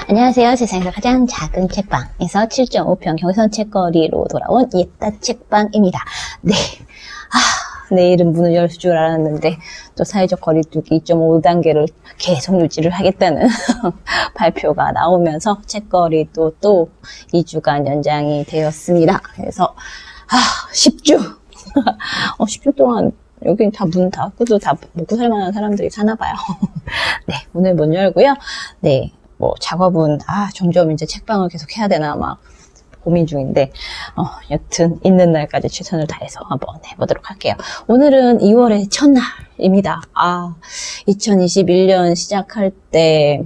안녕하세요. 세상에서 가장 작은 책방에서 7.5평 경선 책거리로 돌아온 옛다 책방입니다. 네. 내일은 문을 열 줄 알았는데 또 사회적 거리두기 2.5단계를 계속 유지를 하겠다는 발표가 나오면서 책거리도 또 2주간 연장이 되었습니다. 그래서 10주 10주 동안 여긴 다 문 닫고도 다 먹고 살만한 사람들이 사나 봐요. 네, 문을 못 열고요. 네, 뭐 작업은 점점 이제 책방을 계속 해야 되나 막 고민 중인데 여튼 있는 날까지 최선을 다해서 한번 해보도록 할게요. 오늘은 2월의 첫날입니다. 2021년 시작할 때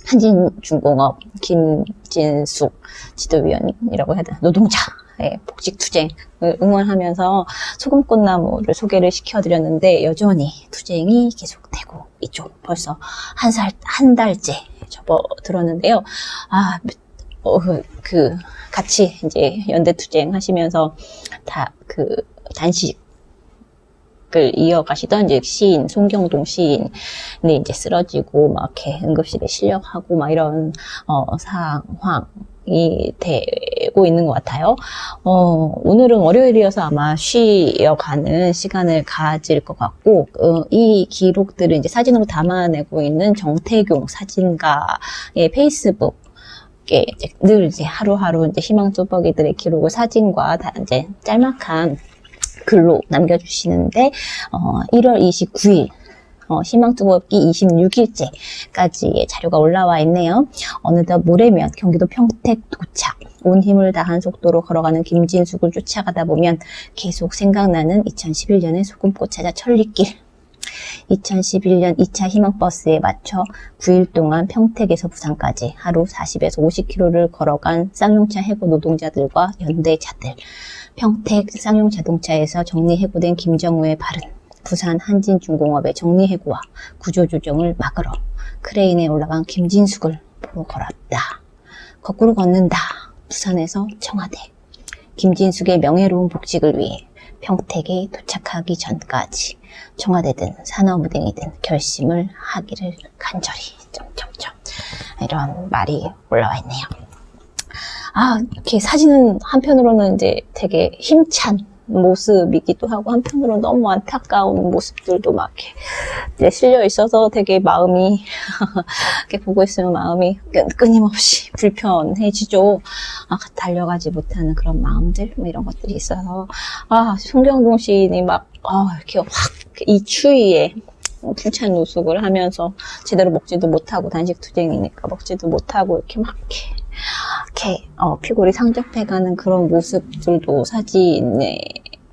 한진중공업 김진숙 지도위원이라고 해야 되나, 노동자의 복직투쟁을 응원하면서 소금꽃나무를 소개를 시켜드렸는데 여전히 투쟁이 계속되고 있죠. 벌써 한 달째 접어들었는데요. 같이 이제 연대투쟁 하시면서 단식을 이어가시던 이제 시인, 송경동 시인이 이제 쓰러지고 막 이렇게 응급실에 실려가고 막 이런 상황이 되고 있는 것 같아요. 오늘은 월요일이어서 아마 쉬어가는 시간을 가질 것 같고, 이 기록들을 이제 사진으로 담아내고 있는 정태경 사진가의 페이스북 늘 이제 하루하루 이제 희망 뚜벅이들의 기록을 사진과 다 이제 짤막한 글로 남겨주시는데, 1월 29일, 희망 뚜벅이 26일째까지의 자료가 올라와 있네요. 어느덧 모레면 경기도 평택 도착. 온 힘을 다한 속도로 걸어가는 김진숙을 쫓아가다 보면 계속 생각나는 2011년의 소금꽃 찾아 천리길. 2011년 2차 희망버스에 맞춰 9일 동안 평택에서 부산까지 하루 40에서 50km를 걸어간 쌍용차 해고 노동자들과 연대자들, 평택 쌍용자동차에서 정리해고된 김정우의 발은 부산 한진중공업의 정리해고와 구조조정을 막으러 크레인에 올라간 김진숙을 보러 걸었다. 거꾸로 걷는다. 부산에서 청와대. 김진숙의 명예로운 복직을 위해 평택에 도착하기 전까지 청와대든 산업은행이든 결심을 하기를 간절히 이런 말이 올라와 있네요. 이렇게 사진은 한편으로는 이제 되게 힘찬 모습이기도 하고 한편으로는 너무 안타까운 모습들도 막 이렇게 실려 있어서 되게 마음이 이렇게 보고 있으면 마음이 끊임없이 불편해지죠. 달려가지 못하는 그런 마음들 뭐 이런 것들이 있어서 송경동 시인이 막 이렇게 확 이 추위에 불찬 노숙을 하면서 제대로 먹지도 못하고 단식 투쟁이니까 먹지도 못하고 이렇게 피골이 상접해가는 그런 모습들도 사진에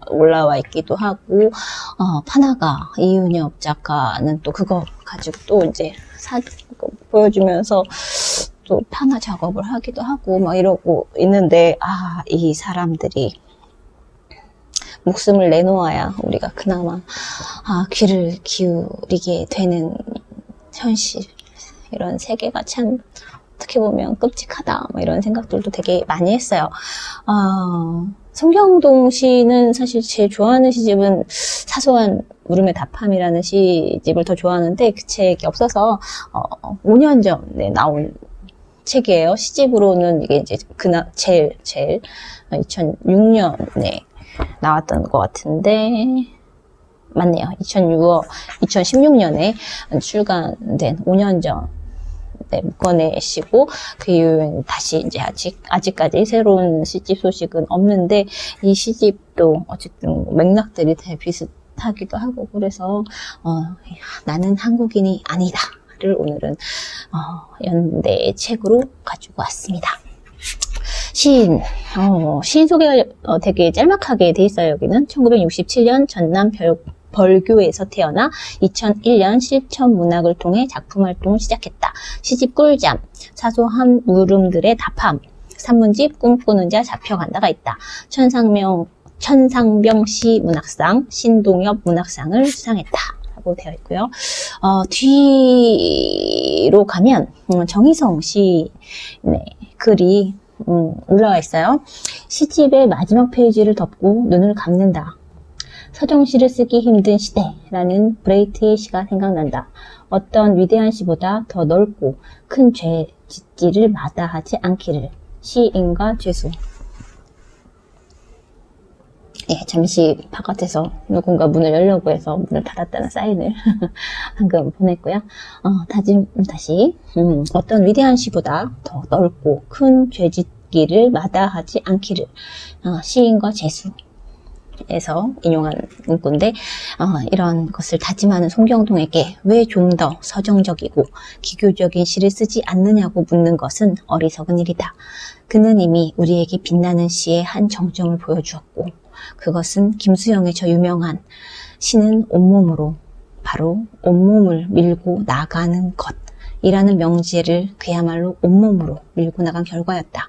올라와 있기도 하고, 파나가 이윤엽 작가는 또 그거 가지고 또 이제 사진 보여주면서 또 파나 작업을 하기도 하고 막 이러고 있는데, 이 사람들이 목숨을 내놓아야 우리가 그나마 귀를 기울이게 되는 현실, 이런 세계가 참 어떻게 보면 끔찍하다 이런 생각들도 되게 많이 했어요. 송경동 시는 사실 제일 좋아하는 시집은 사소한 물음의 답함이라는 시집을 더 좋아하는데 그 책이 없어서 5년 전에 나온 책이에요. 시집으로는 이게 이제 제일 2006년에 나왔던 것 같은데 맞네요. 2016년에 출간된 5년 전 묶어내시고 그 이후에 다시 이제 아직까지 새로운 시집 소식은 없는데 이 시집도 어쨌든 맥락들이 되게 비슷하기도 하고 그래서 나는 한국인이 아니다를 오늘은 연대의 책으로 가지고 왔습니다. 시인 소개가 되게 짤막하게 돼 있어요. 여기는 1967년 전남 벌교에서 태어나 2001년 실천 문학을 통해 작품 활동을 시작했다. 시집 꿀잠, 사소한 물음들의 답함, 산문집 꿈꾸는 자 잡혀간다가 있다. 천상병 시 문학상, 신동엽 문학상을 수상했다. 라고 되어 있고요. 뒤로 가면 정희성 시인의 글이 올라와 있어요. 시집의 마지막 페이지를 덮고 눈을 감는다. 서정시를 쓰기 힘든 시대라는 브레이트의 시가 생각난다. 어떤 위대한 시보다 더 넓고 큰 죄 짓기를 마다하지 않기를. 시인과 죄수. 예, 잠시 바깥에서 누군가 문을 열려고 해서 문을 닫았다는 사인을 방금 보냈고요. 다시. 어떤 위대한 시보다 더 넓고 큰 죄짓기를 마다하지 않기를. 시인과 재수에서 인용한 문구인데, 이런 것을 다짐하는 송경동에게 왜 좀 더 서정적이고 기교적인 시를 쓰지 않느냐고 묻는 것은 어리석은 일이다. 그는 이미 우리에게 빛나는 시의 한 정점을 보여주었고, 그것은 김수영의 저 유명한 시는 온몸으로, 바로 온몸을 밀고 나가는 것이라는 명제를 그야말로 온몸으로 밀고 나간 결과였다.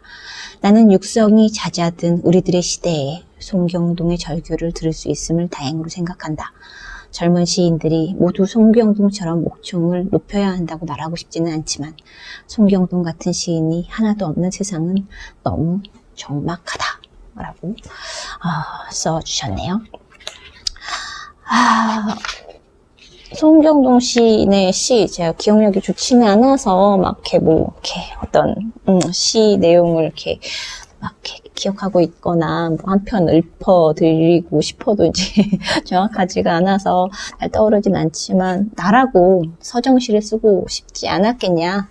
나는 육성이 잦아든 우리들의 시대에 송경동의 절규를 들을 수 있음을 다행으로 생각한다. 젊은 시인들이 모두 송경동처럼 목청을 높여야 한다고 말하고 싶지는 않지만 송경동 같은 시인이 하나도 없는 세상은 너무 적막하다 라고 써주셨네요. 송경동 시인의 시, 제가 기억력이 좋지는 않아서 막 이렇게 어떤 시 내용을 이렇게 기억하고 있거나 한 편 읊어드리고 싶어도 이제 정확하지가 않아서 잘 떠오르진 않지만, 나라고 서정시를 쓰고 싶지 않았겠냐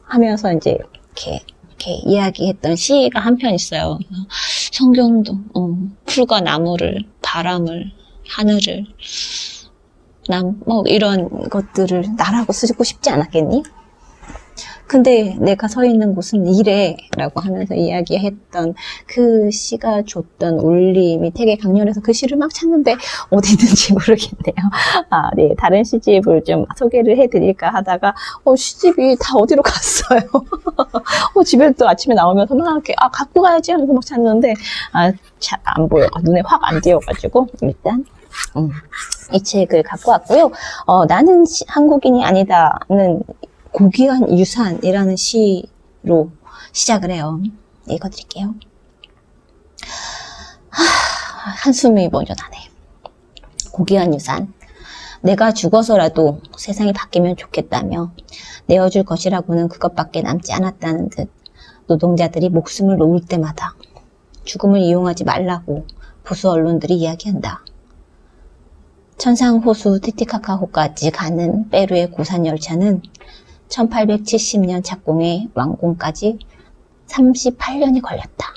하면서 이제 이렇게 이야기했던 시가 한 편 있어요. 송경동, 풀과 나무를, 바람을, 하늘을, 이런 것들을 나라고 쓰고 싶지 않았겠니? 근데 내가 서 있는 곳은 이래 라고 하면서 이야기했던 그 시가 줬던 울림이 되게 강렬해서 그 시를 막 찾는데 어디 있는지 모르겠네요. 네, 다른 시집을 좀 소개를 해드릴까 하다가 시집이 다 어디로 갔어요. 집에 또 아침에 나오면서 막 이렇게 갖고 가야지 하면서 막 찾는데 잘 안 보여. 눈에 확 안 띄어가지고 일단 이 책을 갖고 왔고요. 나는 한국인이 아니다는 고귀한 유산이라는 시로 시작을 해요. 읽어드릴게요. 한숨이 먼저 나네. 고귀한 유산. 내가 죽어서라도 세상이 바뀌면 좋겠다며 내어줄 것이라고는 그것밖에 남지 않았다는 듯 노동자들이 목숨을 놓을 때마다 죽음을 이용하지 말라고 보수 언론들이 이야기한다. 천상호수 티티카카호까지 가는 페루의 고산 열차는 1870년 착공해 완공까지 38년이 걸렸다.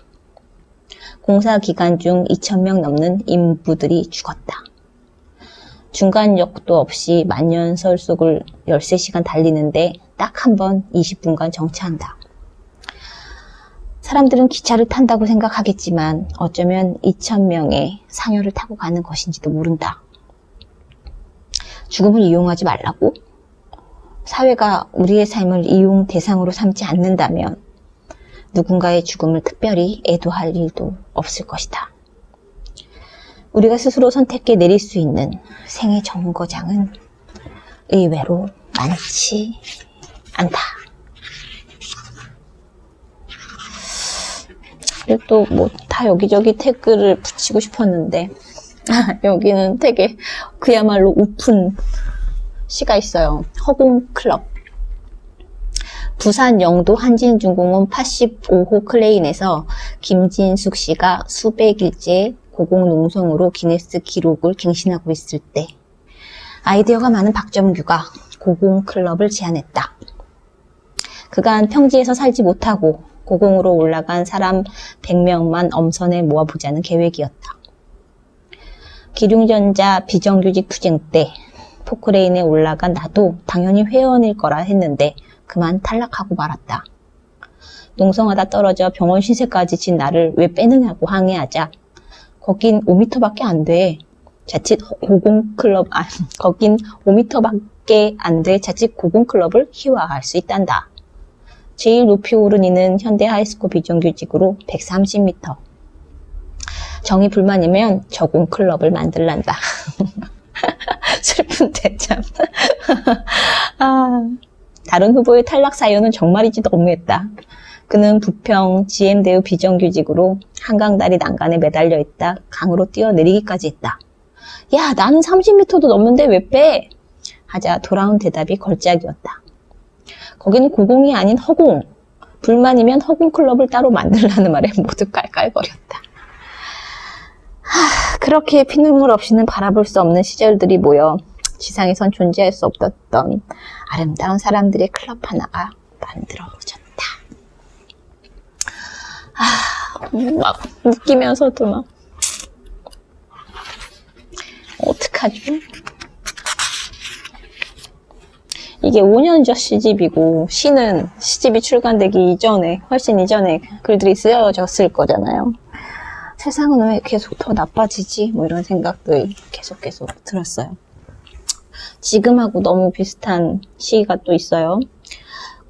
공사 기간 중 2,000명 넘는 인부들이 죽었다. 중간역도 없이 만년설 속을 13시간 달리는데 딱 한 번 20분간 정차한다. 사람들은 기차를 탄다고 생각하겠지만 어쩌면 2,000명의 상여를 타고 가는 것인지도 모른다. 죽음을 이용하지 말라고? 사회가 우리의 삶을 이용 대상으로 삼지 않는다면 누군가의 죽음을 특별히 애도할 일도 없을 것이다. 우리가 스스로 선택해 내릴 수 있는 생의 정거장은 의외로 많지 않다. 그리고 또 다 여기저기 태그를 붙이고 싶었는데 여기는 되게 그야말로 오픈 시가 있어요. 허공클럽. 부산 영도 한진중공원 85호 클레인에서 김진숙 씨가 수백일째 고공농성으로 기네스 기록을 갱신하고 있을 때 아이디어가 많은 박정규가 고공클럽을 제안했다. 그간 평지에서 살지 못하고 고공으로 올라간 사람 100명만 엄선해 모아보자는 계획이었다. 기륭전자 비정규직 투쟁 때 포크레인에 올라간 나도 당연히 회원일 거라 했는데 그만 탈락하고 말았다. 농성하다 떨어져 병원 신세까지 진 나를 왜 빼느냐고 항의하자 거긴 5m밖에 안 돼. 자칫 고공클럽, 거긴 5m밖에 안 돼. 자칫 고공클럽을 희화할 수 있단다. 제일 높이 오른 이는 현대 하이스쿨 비정규직으로 130m. 정이 불만이면 저공클럽을 만들란다. 슬픈데 참. 다른 후보의 탈락 사유는 정말이지 너무했다. 그는 부평 GM대의 비정규직으로 한강다리 난간에 매달려 있다 강으로 뛰어내리기까지 했다. 야, 나는 30m도 넘는데 왜 빼? 하자 돌아온 대답이 걸작이었다. 거기는 고공이 아닌 허공. 불만이면 허공클럽을 따로 만들라는 말에 모두 깔깔거렸다. 그렇게 피눈물 없이는 바라볼 수 없는 시절들이 모여 지상에선 존재할 수 없었던 아름다운 사람들의 클럽 하나가 만들어졌다. 막 웃기면서도 막 어떡하죠? 이게 5년 전 시집이고 시는 시집이 출간되기 이전에 훨씬 이전에 글들이 쓰여졌을 거잖아요. 세상은 왜 계속 더 나빠지지? 뭐 이런 생각들 계속 들었어요. 지금하고 너무 비슷한 시가 또 있어요.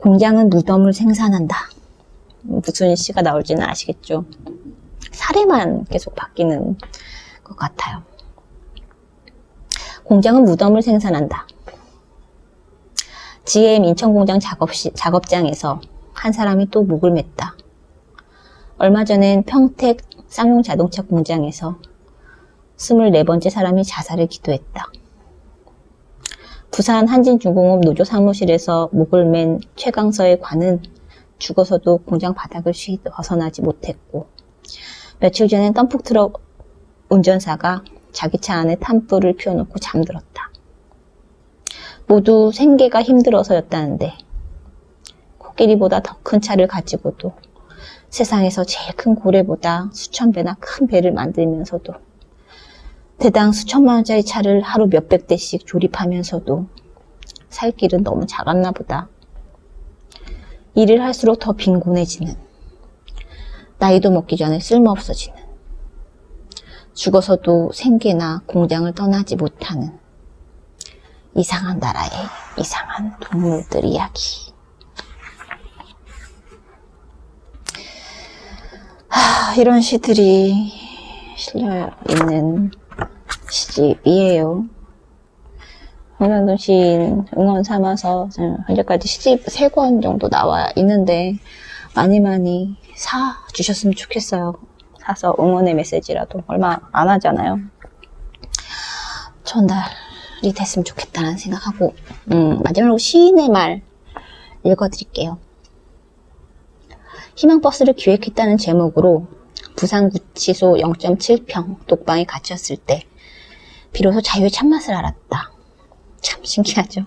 공장은 무덤을 생산한다. 무슨 시가 나올지는 아시겠죠? 사례만 계속 바뀌는 것 같아요. 공장은 무덤을 생산한다. GM 인천공장 작업장에서 한 사람이 또 목을 맸다. 얼마 전엔 평택 쌍용 자동차 공장에서 24번째 사람이 자살을 기도했다. 부산 한진중공업 노조 사무실에서 목을 맨 최강서의 관은 죽어서도 공장 바닥을 쉬이 벗어나지 못했고, 며칠 전엔 덤프트럭 운전사가 자기 차 안에 탄불을 피워놓고 잠들었다. 모두 생계가 힘들어서였다는데 코끼리보다 더 큰 차를 가지고도 세상에서 제일 큰 고래보다 수천 배나 큰 배를 만들면서도 대당 수천만 원짜리 차를 하루 몇백 대씩 조립하면서도 살 길은 너무 작았나 보다. 일을 할수록 더 빈곤해지는, 나이도 먹기 전에 쓸모없어지는, 죽어서도 생계나 공장을 떠나지 못하는 이상한 나라의 이상한 동물들 이야기. 이런 시들이 실려있는 시집이에요. 홍명돈 시인 응원 삼아서 현재까지 시집 3권 정도 나와 있는데 많이 사주셨으면 좋겠어요. 사서 응원의 메시지라도 얼마 안 하잖아요. 전달이 됐으면 좋겠다는 생각하고 마지막으로 시인의 말 읽어드릴게요. 희망버스를 기획했다는 제목으로 부산구치소 0.7평 독방에 갇혔을 때 비로소 자유의 참맛을 알았다. 참 신기하죠.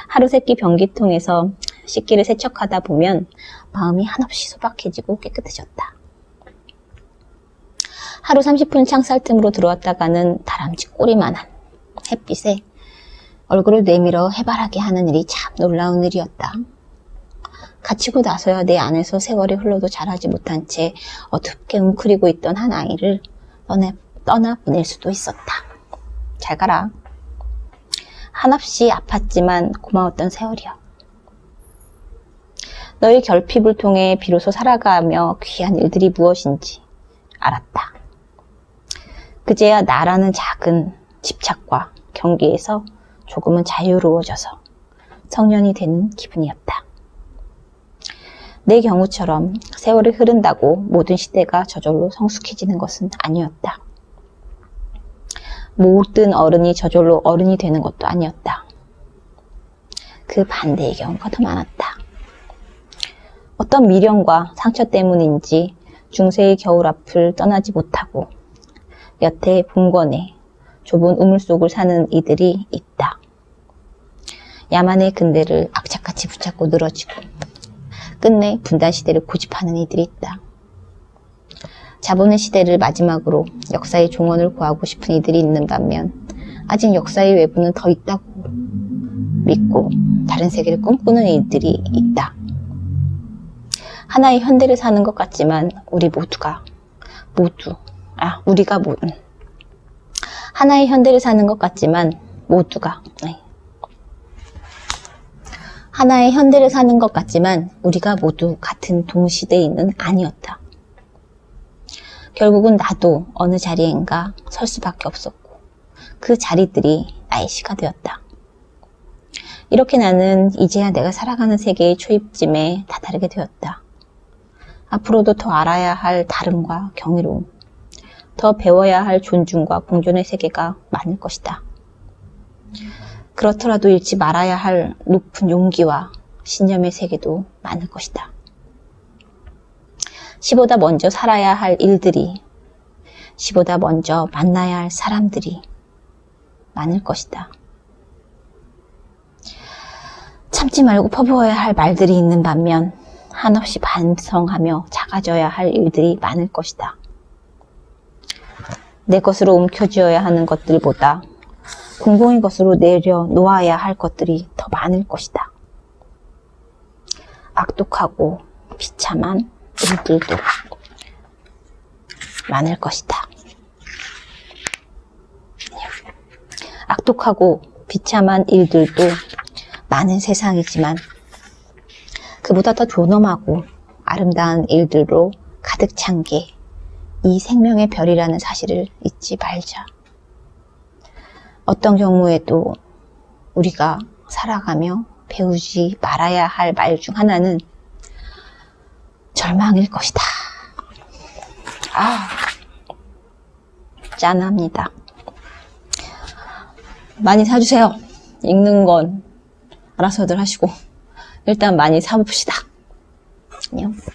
하루 세끼 변기통에서 씻기를 세척하다 보면 마음이 한없이 소박해지고 깨끗해졌다. 하루 30분 창살 틈으로 들어왔다가는 다람쥐 꼬리만한 햇빛에 얼굴을 내밀어 해바라기 하는 일이 참 놀라운 일이었다. 갇히고 나서야 내 안에서 세월이 흘러도 자라지 못한 채 어둡게 웅크리고 있던 한 아이를 떠나 보낼 수도 있었다. 잘 가라. 한없이 아팠지만 고마웠던 세월이여. 너의 결핍을 통해 비로소 살아가며 귀한 일들이 무엇인지 알았다. 그제야 나라는 작은 집착과 경계에서 조금은 자유로워져서 성년이 되는 기분이었다. 내 경우처럼 세월이 흐른다고 모든 시대가 저절로 성숙해지는 것은 아니었다. 모든 어른이 저절로 어른이 되는 것도 아니었다. 그 반대의 경우가 더 많았다. 어떤 미련과 상처 때문인지 중세의 겨울 앞을 떠나지 못하고 여태 봉건에 좁은 우물 속을 사는 이들이 있다. 야만의 근대를 악착같이 붙잡고 늘어지고 끝내 분단 시대를 고집하는 이들이 있다. 자본의 시대를 마지막으로 역사의 종언을 구하고 싶은 이들이 있는 반면 아직 역사의 외부는 더 있다고 믿고 다른 세계를 꿈꾸는 이들이 있다. 하나의 현대를 사는 것 같지만 하나의 현대를 사는 것 같지만 하나의 현대를 사는 것 같지만 우리가 모두 같은 동시대에는 아니었다. 결국은 나도 어느 자리엔가 설 수밖에 없었고 그 자리들이 나의 시가 되었다. 이렇게 나는 이제야 내가 살아가는 세계의 초입쯤에 다다르게 되었다. 앞으로도 더 알아야 할 다름과 경이로움, 더 배워야 할 존중과 공존의 세계가 많을 것이다. 그렇더라도 잃지 말아야 할 높은 용기와 신념의 세계도 많을 것이다. 시보다 먼저 살아야 할 일들이, 시보다 먼저 만나야 할 사람들이 많을 것이다. 참지 말고 퍼부어야 할 말들이 있는 반면 한없이 반성하며 작아져야 할 일들이 많을 것이다. 내 것으로 움켜쥐어야 하는 것들보다 공공의 것으로 내려놓아야 할 것들이 더 많을 것이다. 악독하고 비참한 일들도 많을 것이다. 악독하고 비참한 일들도 많은 세상이지만 그보다 더 존엄하고 아름다운 일들로 가득 찬 게 이 생명의 별이라는 사실을 잊지 말자. 어떤 경우에도 우리가 살아가며 배우지 말아야 할 말 중 하나는 절망일 것이다. 짠합니다. 많이 사주세요. 읽는 건 알아서들 하시고 일단 많이 사봅시다. 안녕.